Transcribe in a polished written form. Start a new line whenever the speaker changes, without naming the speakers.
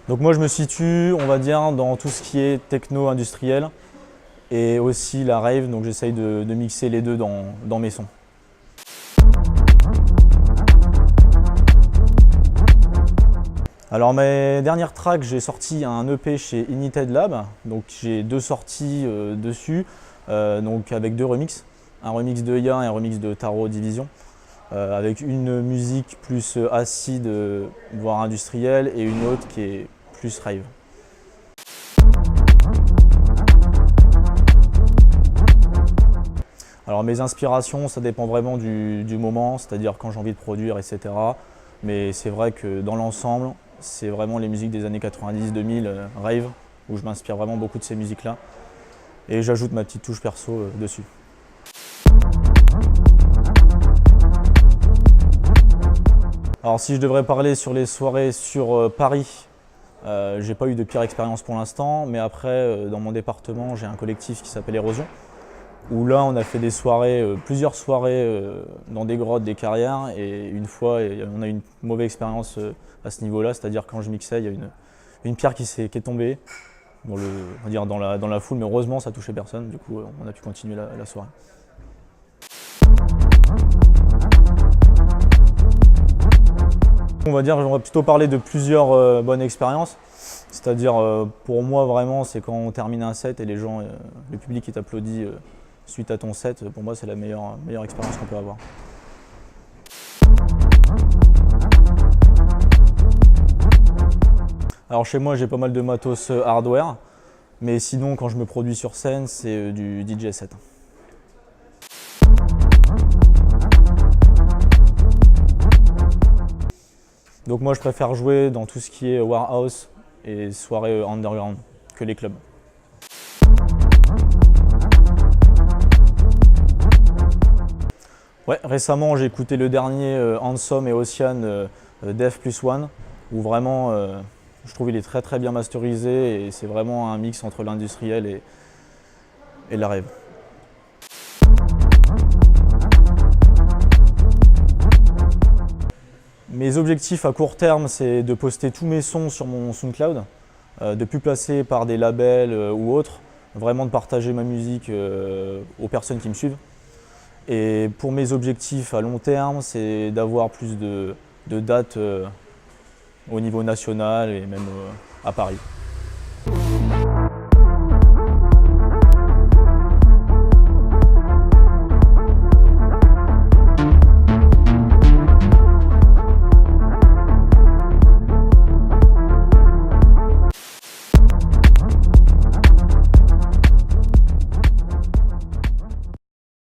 Donc moi je me situe, on va dire, dans tout ce qui est techno industriel et aussi la rave, donc j'essaye de mixer les deux dans mes sons. Alors mes dernières tracks, j'ai sorti un EP chez Ignited Lab, donc j'ai deux sorties dessus, donc avec deux remixes, un remix de Ya et un remix de Taro Division, avec une musique plus acide, voire industrielle, et une autre qui est plus rave. Alors mes inspirations, ça dépend vraiment du moment, c'est-à-dire quand j'ai envie de produire, etc. Mais c'est vrai que dans l'ensemble, c'est vraiment les musiques des années 90-2000, rave, où je m'inspire vraiment beaucoup de ces musiques-là. Et j'ajoute ma petite touche perso dessus. Alors si je devrais parler sur les soirées sur Paris, j'ai pas eu de pire expérience pour l'instant, mais après dans mon département j'ai un collectif qui s'appelle Érosion, où là on a fait des soirées, plusieurs soirées dans des grottes, des carrières, et une fois on a eu une mauvaise expérience à ce niveau-là, c'est-à-dire quand je mixais, il y a une pierre qui est tombée on va dire dans la foule, mais heureusement ça touchait personne, du coup on a pu continuer la soirée. On va dire, j'aimerais plutôt parler de plusieurs bonnes expériences. C'est-à-dire, pour moi, vraiment, c'est quand on termine un set et les gens, le public qui t'applaudit suite à ton set. Pour moi, c'est la meilleure expérience qu'on peut avoir. Alors chez moi, j'ai pas mal de matos hardware. Mais sinon, quand je me produis sur scène, c'est du DJ set. Donc moi je préfère jouer dans tout ce qui est warehouse et soirée underground que les clubs. Ouais, récemment j'ai écouté le dernier Handsome et Ocean Def Plus One, où vraiment je trouve il est très bien masterisé et c'est vraiment un mix entre l'industriel et la rave. Mes objectifs à court terme, c'est de poster tous mes sons sur mon SoundCloud, de ne plus passer par des labels ou autres, vraiment de partager ma musique aux personnes qui me suivent. Et pour mes objectifs à long terme, c'est d'avoir plus de dates au niveau national et même à Paris.